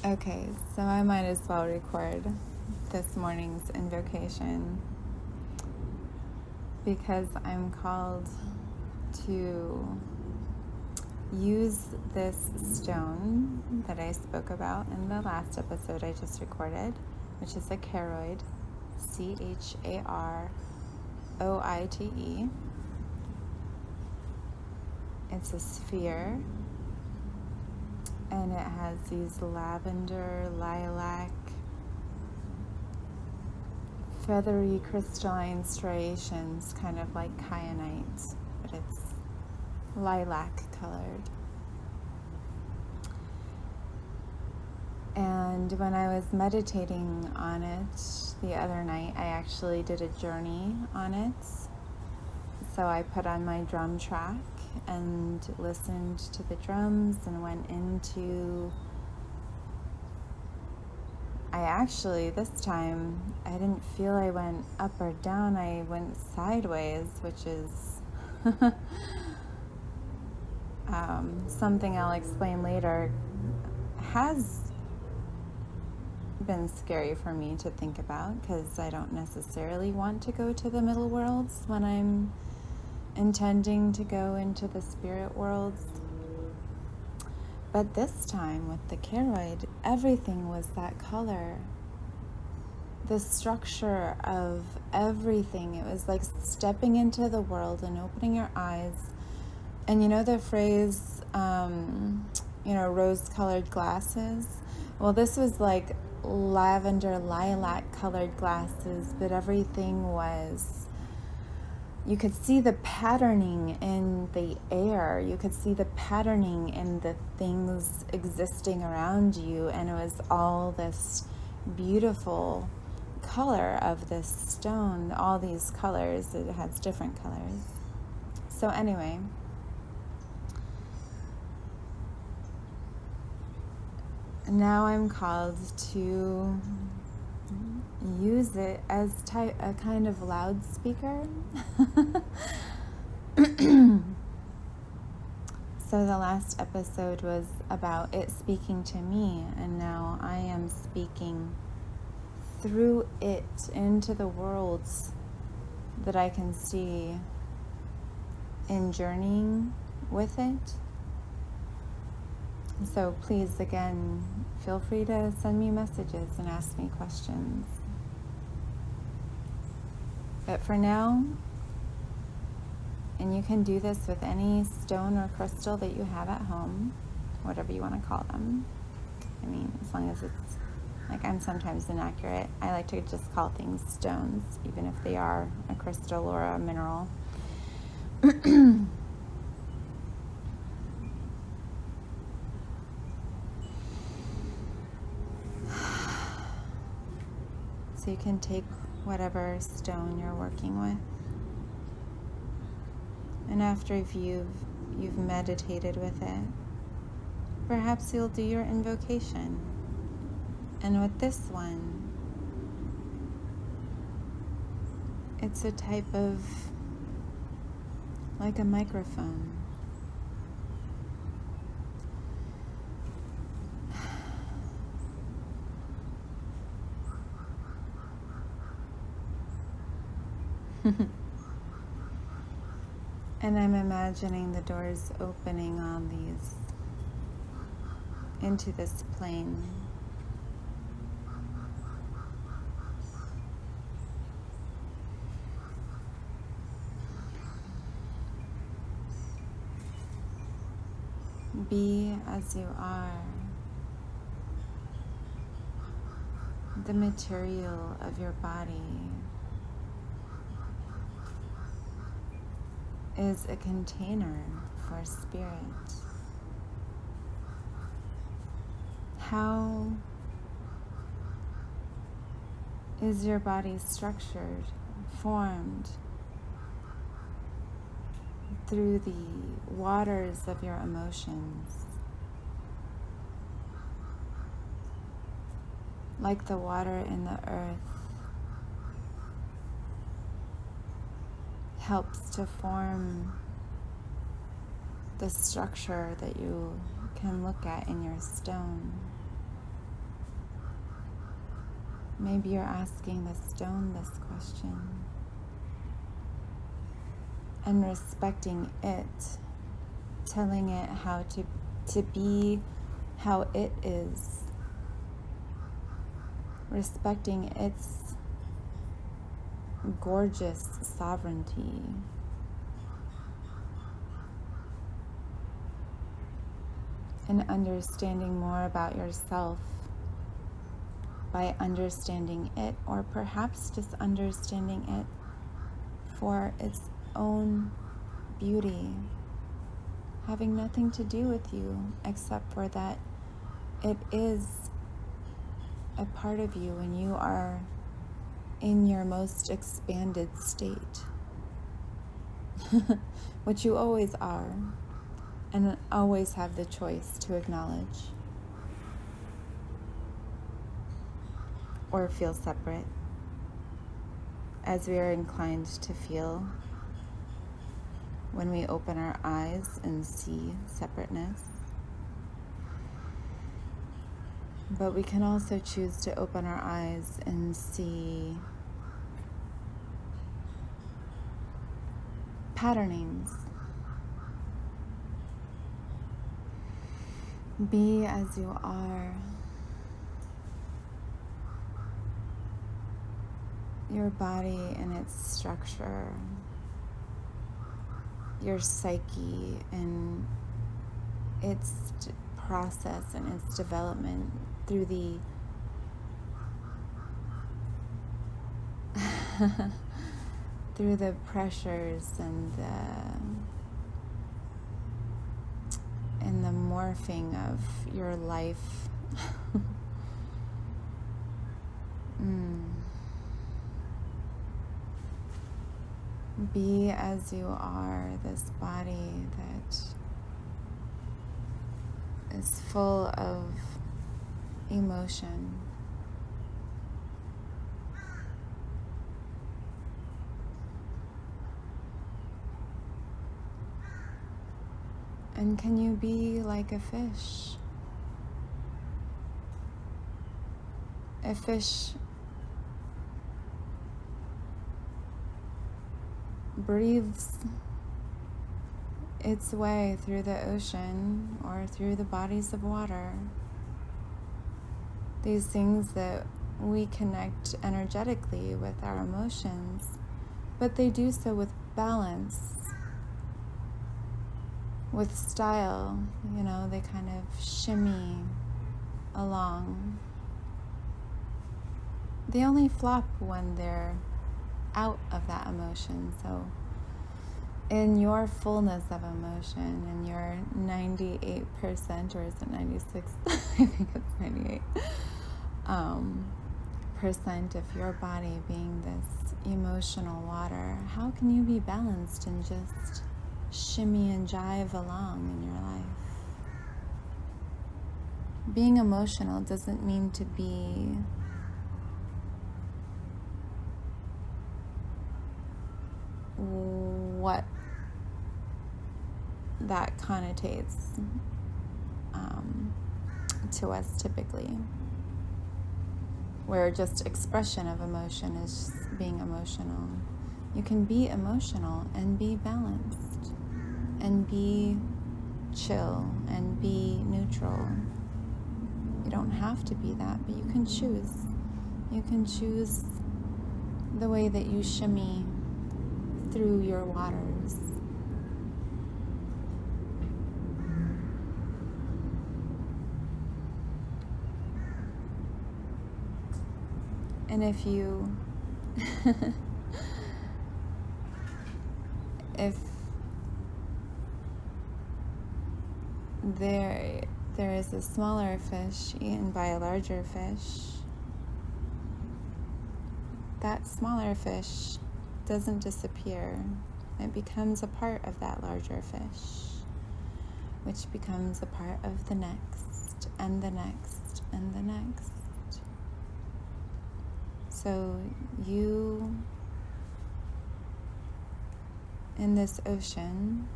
Okay, so I might as well record this morning's invocation because I'm called to use this stone that I spoke about in the last episode I just recorded, which is a charoid, Charoite. It's a sphere, and it has these lavender, lilac, feathery crystalline striations, kind of like kyanite, but it's lilac colored. And when I was meditating on it the other night, I actually did a journey on it. So I put on my drum track and listened to the drums and went into... this time, I didn't feel I went up or down. I went sideways, which is something I'll explain later. Has been scary for me to think about because I don't necessarily want to go to the middle worlds when I'm intending to go into the spirit worlds. But this time with the charoid, everything was that color. The structure of everything, it was like stepping into the world and opening your eyes. And you know the phrase, rose-colored glasses? Well, this was like lavender, lilac-colored glasses, but everything was... You could see the patterning in the air. You could see the patterning in the things existing around you. And it was all this beautiful color of this stone. All these colors. It has different colors. So anyway, now I'm called to use it as a kind of loudspeaker. So the last episode was about it speaking to me, and now I am speaking through it into the worlds that I can see in journeying with it. So please, again, feel free to send me messages and ask me questions. But for now, and you can do this with any stone or crystal that you have at home, whatever you want to call them. I mean, as long as it's, like, I'm sometimes inaccurate. I like to just call things stones, even if they are a crystal or a mineral. So you can take whatever stone you're working with, and after you've meditated with it, perhaps you'll do your invocation. And with this one, it's a type of, like a microphone. And I'm imagining the doors opening on these into this plane. Be as you are. The material of your body is a container for spirit. How is your body structured, formed? Through the waters of your emotions. Like the water in the earth helps to form the structure that you can look at in your stone. Maybe you're asking the stone this question and respecting it, telling it how to be how it is, respecting its gorgeous sovereignty. And understanding more about yourself by understanding it, or perhaps just understanding it for its own beauty, having nothing to do with you except for that it is a part of you when you are in your most expanded state, which you always are, and always have the choice to acknowledge or feel separate, as we are inclined to feel when we open our eyes and see separateness. But we can also choose to open our eyes and see patternings. Be as you are. Your body and its structure, your psyche and its process and its development through the through the pressures and the morphing of your life. Be as you are, this body that is full of emotion. And can you be like a fish? A fish breathes its way through the ocean or through the bodies of water. These things that we connect energetically with our emotions, but they do so with balance, with style. You know, they kind of shimmy along. They only flop when they're out of that emotion. So in your fullness of emotion, in your 98%, or is it 96? I think it's 98 percent of your body being this emotional water, how can you be balanced and just shimmy and jive along in your life? Being emotional doesn't mean to be what that connotates to us typically, where just expression of emotion is being emotional. You can be emotional and be balanced and be chill and be neutral. You don't have to be that, but you can choose. You can choose the way that you shimmy through your waters. And if you if there is a smaller fish eaten by a larger fish, that smaller fish doesn't disappear. It becomes a part of that larger fish, which becomes a part of the next, and the next, and the next. So you, in this ocean,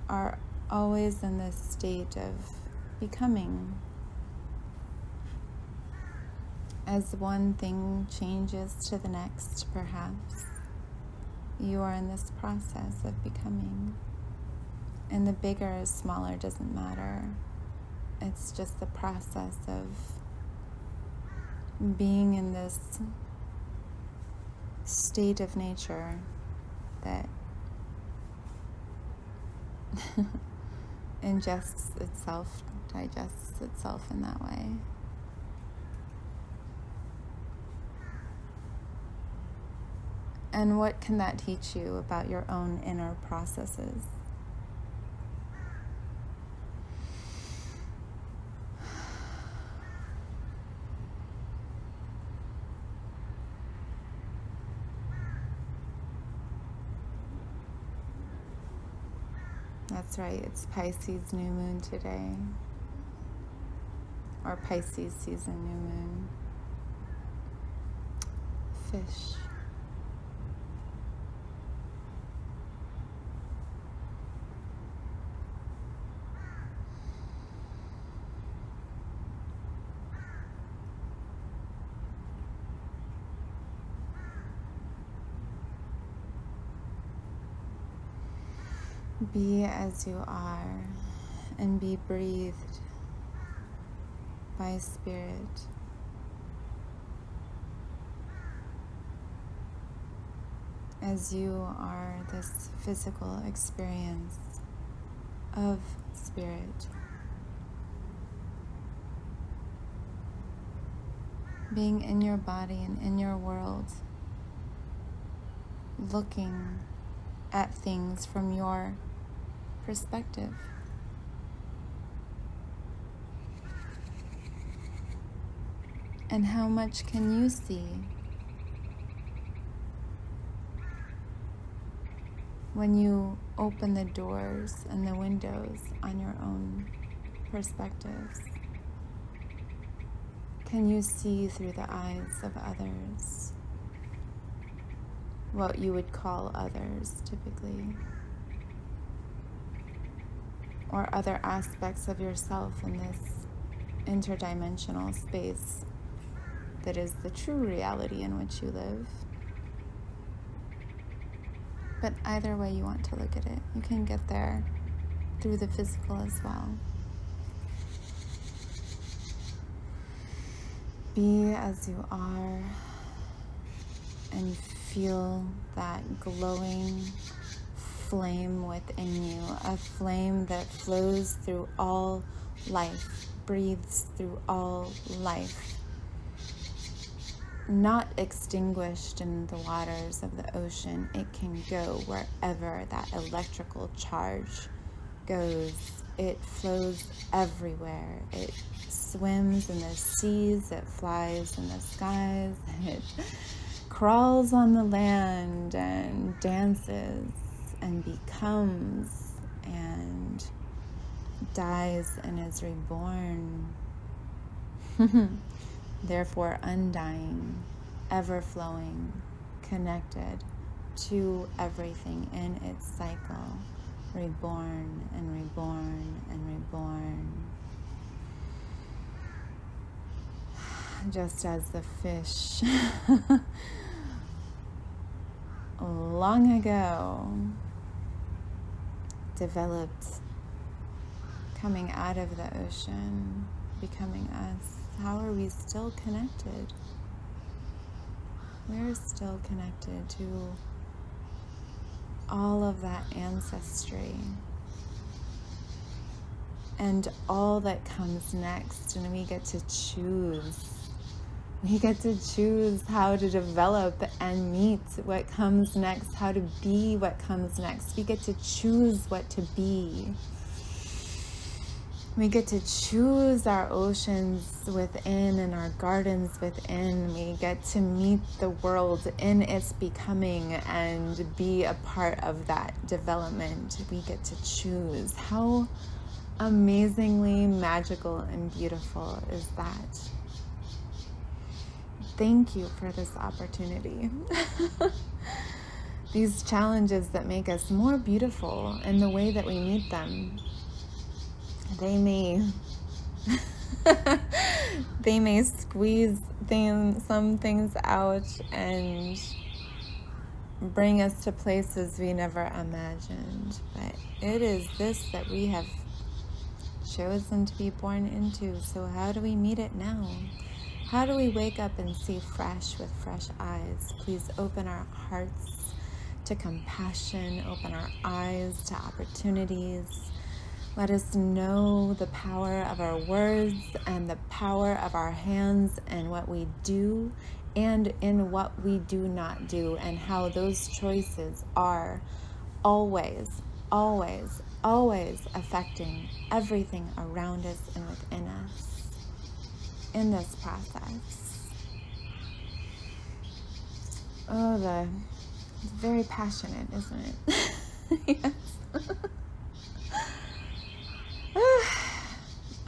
are always in this state of becoming. As one thing changes to the next, perhaps, you are in this process of becoming. And the bigger or smaller doesn't matter. It's just the process of being in this state of nature that ingests itself, digests itself in that way. And what can that teach you about your own inner processes? That's right, it's Pisces new moon today, or Pisces season new moon. Fish. Be as you are and be breathed by Spirit. As you are this physical experience of Spirit. Being in your body and in your world, looking at things from your perspective. And how much can you see when you open the doors and the windows on your own perspectives? Can you see through the eyes of others? What you would call others, typically. Or other aspects of yourself in this interdimensional space that is the true reality in which you live. But either way you want to look at it, you can get there through the physical as well. Be as you are and feel that glowing flame within you, a flame that flows through all life, breathes through all life, not extinguished in the waters of the ocean. It can go wherever that electrical charge goes. It flows everywhere. It swims in the seas, it flies in the skies, it crawls on the land and dances and becomes and dies and is reborn. Therefore undying, ever-flowing, connected to everything in its cycle, reborn and reborn and reborn. Just as the fish long ago developed, coming out of the ocean, becoming us. How are we still connected? We're still connected to all of that ancestry and all that comes next, and we get to choose. We get to choose how to develop and meet what comes next, how to be what comes next. We get to choose what to be. We get to choose our oceans within and our gardens within. We get to meet the world in its becoming and be a part of that development. We get to choose. How amazingly magical and beautiful is that? Thank you for this opportunity. These challenges that make us more beautiful in the way that we meet them. They may They may squeeze some things out and bring us to places we never imagined. But it is this that we have chosen to be born into. So how do we meet it now? How do we wake up and see fresh with fresh eyes? Please open our hearts to compassion, open our eyes to opportunities. Let us know the power of our words and the power of our hands and what we do and in what we do not do, and how those choices are always, always, always affecting everything around us and within us in this process. Oh, it's very passionate, isn't it? Yes.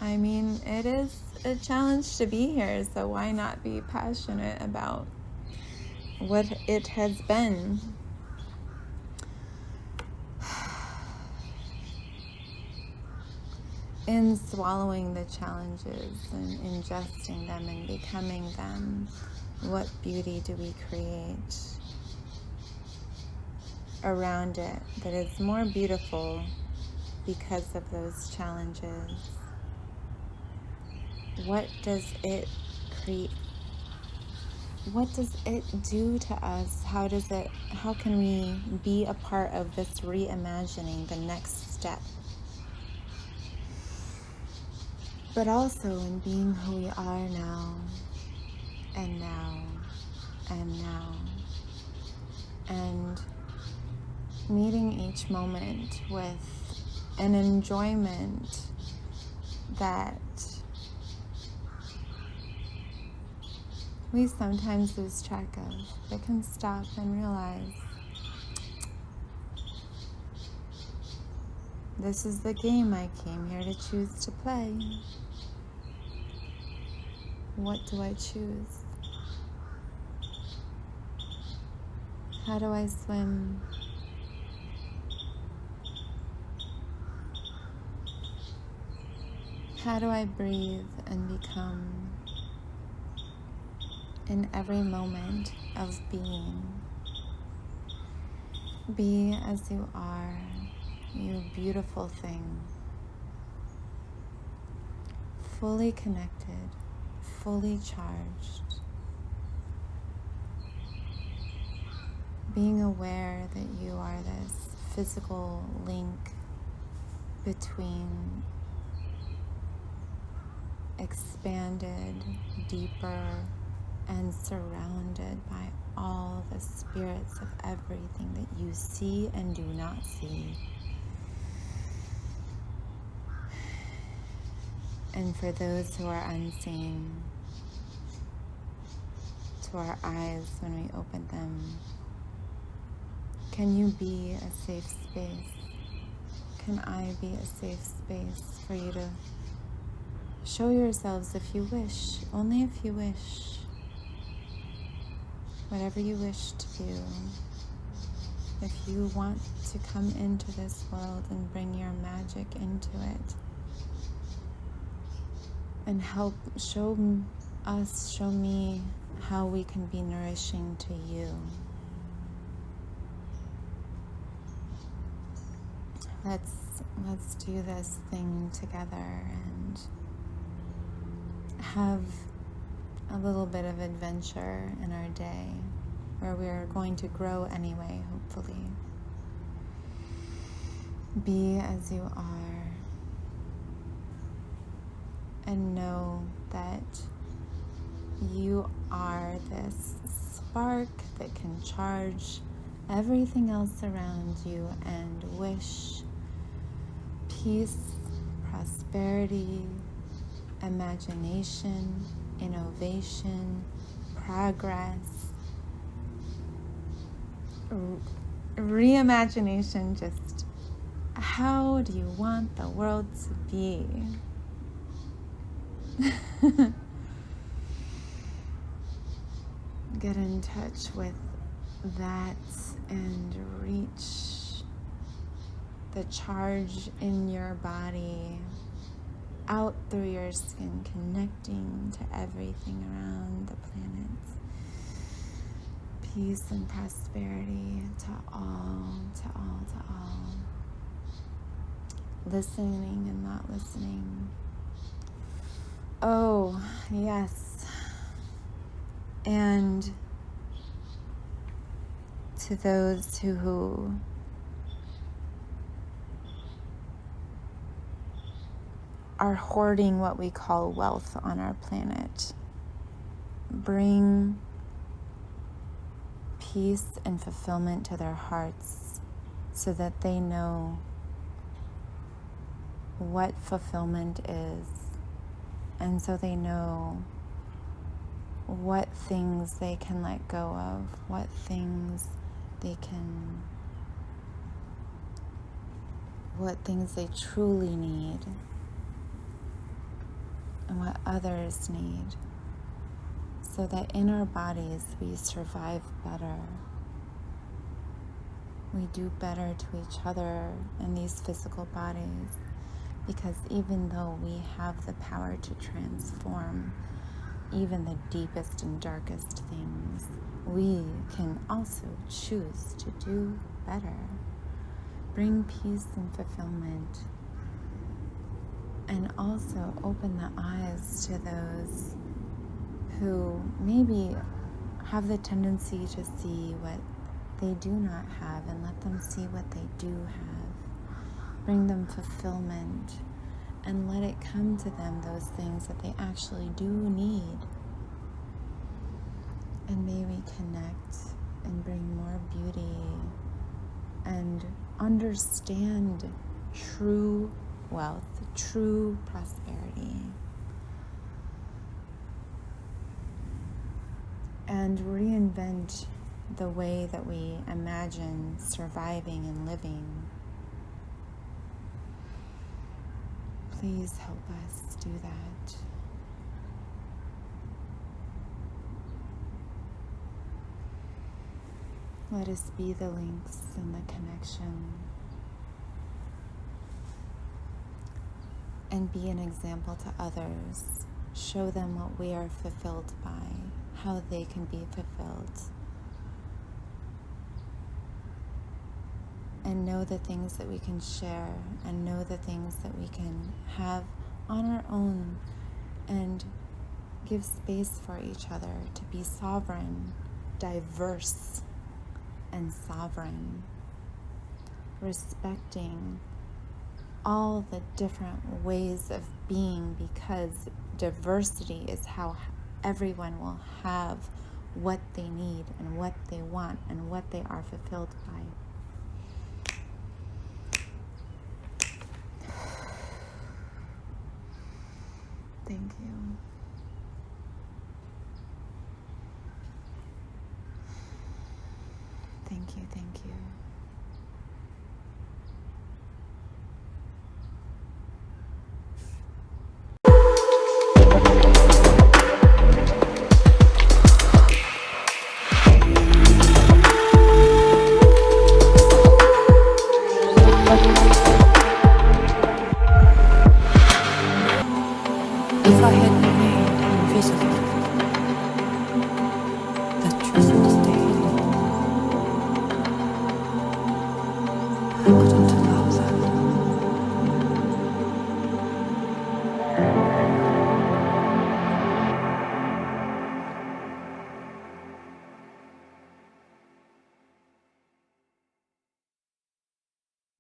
I mean, it is a challenge to be here, so why not be passionate about what it has been? In swallowing the challenges and ingesting them and becoming them, what beauty do we create around it that is more beautiful because of those challenges? What does it create? What does it do to us? How can we be a part of this reimagining, the next step? But also in being who we are now, and now, and now, and meeting each moment with an enjoyment that we sometimes lose track of, but can stop and realize this is the game I came here to choose to play. What do I choose? How do I swim? How do I breathe and become in every moment of being? Be as you are, you beautiful thing. Fully connected, fully charged. Being aware that you are this physical link between expanded, deeper, and surrounded by all the spirits of everything that you see and do not see. And for those who are unseen, to our eyes when we open them, can you be a safe space? Can I be a safe space for you to show yourselves if you wish, only if you wish, whatever you wish to do. If you want to come into this world and bring your magic into it and help show me how we can be nourishing to you. Let's do this thing together and have a little bit of adventure in our day where we're going to grow anyway, hopefully. Be as you are and know that you are this spark that can charge everything else around you and wish peace, prosperity, imagination, innovation, progress, reimagination. Just how do you want the world to be? Get in touch with that and reach the charge in your body out through your skin, connecting to everything around the planet. Peace and prosperity to all, to all, to all. Listening and not listening. Oh, yes. And to those who are hoarding what we call wealth on our planet, bring peace and fulfillment to their hearts so that they know what fulfillment is, and so they know what things they can let go of, what things they truly need, and what others need, so that in our bodies we survive better. We do better to each other in these physical bodies, because even though we have the power to transform even the deepest and darkest things, we can also choose to do better. Bring peace and fulfillment, and also open the eyes to those who maybe have the tendency to see what they do not have, and let them see what they do have. Bring them fulfillment, and let it come to them, those things that they actually do need. And may we connect and bring more beauty and understand true wealth, true prosperity. And reinvent the way that we imagine surviving and living. Please help us do that. Let us be the links and the connection, and be an example to others. Show them what we are fulfilled by, how they can be fulfilled. And know the things that we can share, and know the things that we can have on our own, and give space for each other to be sovereign, diverse, and sovereign, respecting all the different ways of being, because diversity is how everyone will have what they need and what they want and what they are fulfilled by. Thank you. Thank you, thank you.